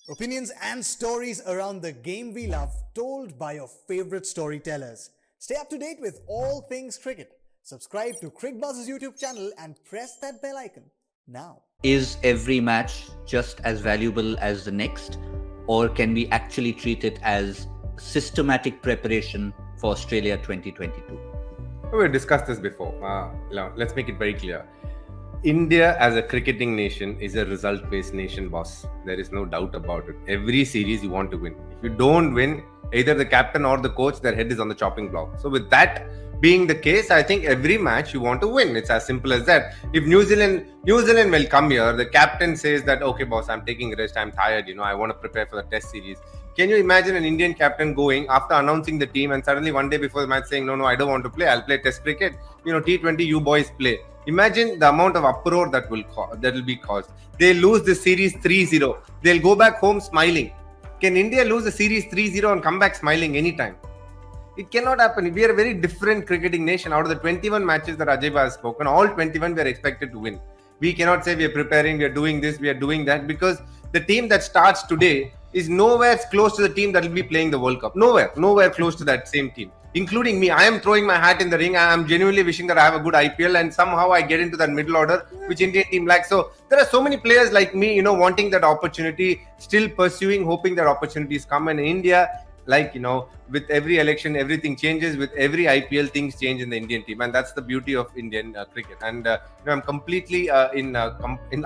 Opinions and stories around the game we love, told by your favorite storytellers. Stay up to date with all things cricket. Subscribe to Cricbuzz's YouTube channel and press that bell icon now. Is every match just as valuable as the next, or can we actually treat it as systematic preparation for Australia 2022? We've discussed this before. Let's make it very clear. India as a cricketing nation is a result-based nation, boss. There is no doubt about it. Every series you want to win. If you don't win, either the captain or the coach, their head is on the chopping block. So with that being the case, I think every match you want to win. It's as simple as that. If New Zealand will come here, the captain says that, okay, boss, I'm taking rest, I'm tired, I want to prepare for the test series. Can you imagine an Indian captain going after announcing the team and suddenly one day before the match saying, no, I don't want to play, I'll play test cricket. T20, you boys play. Imagine the amount of uproar that will be caused. They lose the series 3-0. They'll go back home smiling. Can India lose the series 3-0 and come back smiling anytime? It cannot happen. We are a very different cricketing nation. Out of the 21 matches that Ajay has spoken, all 21 we are expected to win. We cannot say we are preparing, we are doing this, we are doing that, because the team that starts today is nowhere close to the team that will be playing the World Cup. Nowhere close to that same team. Including me. I am throwing my hat in the ring. I am genuinely wishing that I have a good IPL and somehow I get into that middle order, which Indian team lacks. So there are so many players like me, wanting that opportunity, still pursuing, hoping that opportunities come. And India, with every election, everything changes. With every IPL, things change in the Indian team. And that's the beauty of Indian cricket. And I'm completely in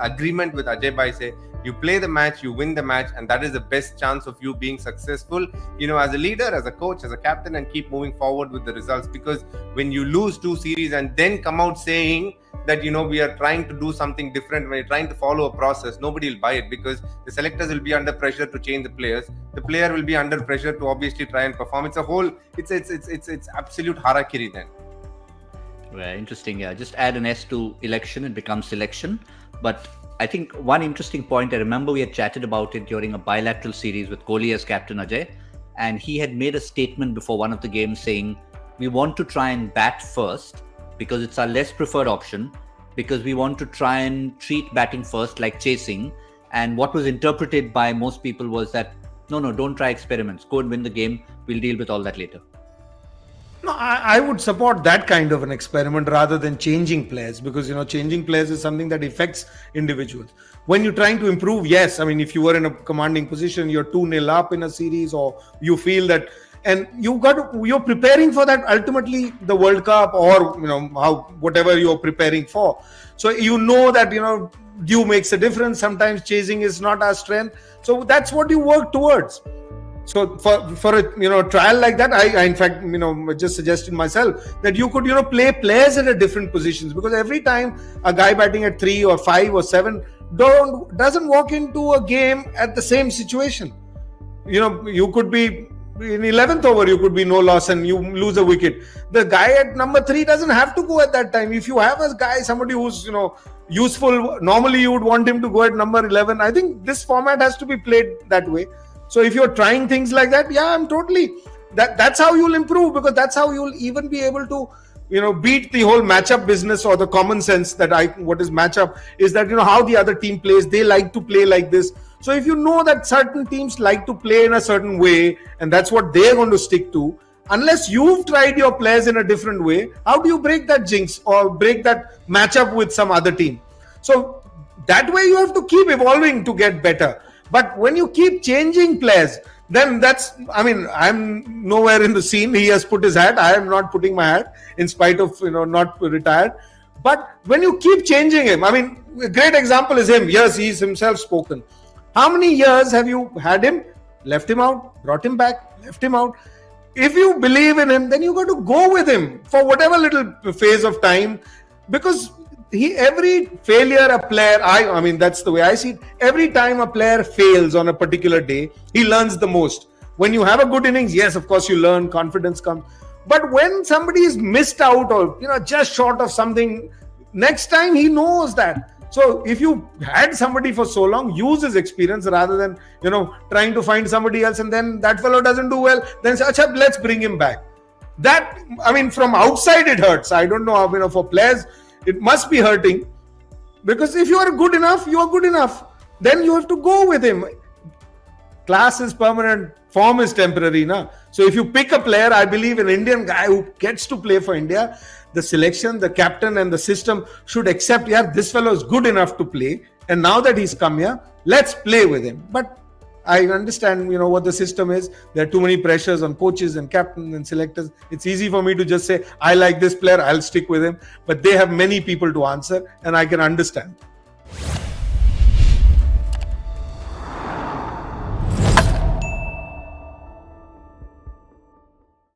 agreement with Ajay Bhai say, you play the match, you win the match, and that is the best chance of you being successful, as a leader, as a coach, as a captain, and keep moving forward with the results. Because when you lose two series and then come out saying that, we are trying to do something different, when you're trying to follow a process, nobody will buy it, because the selectors will be under pressure to change the players. The player will be under pressure to obviously try and perform. It's absolute harakiri then. Well, interesting. Yeah, just add an S to election, it becomes selection. But I think one interesting point, I remember we had chatted about it during a bilateral series with Kohli as captain, Ajay, and he had made a statement before one of the games saying, we want to try and bat first because it's our less preferred option, because we want to try and treat batting first like chasing. And what was interpreted by most people was that, no, don't try experiments. Go and win the game. We'll deal with all that later. No, I would support that kind of an experiment rather than changing players, because changing players is something that affects individuals. When you're trying to improve, yes, if you were in a commanding position, you're 2-0 up in a series, or you feel that, and you're preparing for that, ultimately the World Cup, or whatever you're preparing for. So that due makes a difference. Sometimes chasing is not our strength. So that's what you work towards. So for a trial like that, I in fact just suggested myself that you could play players at a different positions, because every time a guy batting at 3 or 5 or 7 doesn't walk into a game at the same situation. You could be in 11th over, you could be no loss and you lose a wicket. The guy at number 3 doesn't have to go at that time. If you have a guy, somebody who's useful, normally you would want him to go at number 11. I think this format has to be played that way. So if you're trying things like that, I'm totally, that's how you'll improve, because that's how you'll even be able to, beat the whole matchup business, or the common sense that what is matchup is that, how the other team plays, they like to play like this. So if you know that certain teams like to play in a certain way, and that's what they're going to stick to, unless you've tried your players in a different way, how do you break that jinx or break that matchup with some other team? So that way you have to keep evolving to get better. But when you keep changing players, then I'm nowhere in the scene. He has put his hat. I am not putting my hat, in spite of, not retired. But when you keep changing him, a great example is him. Yes, he's himself spoken. How many years have you had him, left him out, brought him back, left him out? If you believe in him, then you got to go with him for whatever little phase of time, because every failure a player, that's the way I see it. Every time a player fails on a particular day, he learns the most. When you have a good innings, yes, of course you learn, confidence comes. But when somebody is missed out or just short of something, next time he knows that. So if you had somebody for so long, use his experience rather than trying to find somebody else, and then that fellow doesn't do well, then say, Achha, let's bring him back. That, from outside it hurts. I don't know, for players it must be hurting, because if you are good enough, you are good enough. Then you have to go with him. Class is permanent, form is temporary. Na? So if you pick a player, I believe an Indian guy who gets to play for India, the selection, the captain and the system should accept, yeah, this fellow is good enough to play. And now that he's come here, let's play with him. But I understand, what the system is. There are too many pressures on coaches and captains and selectors. It's easy for me to just say, I like this player, I'll stick with him. But they have many people to answer, and I can understand.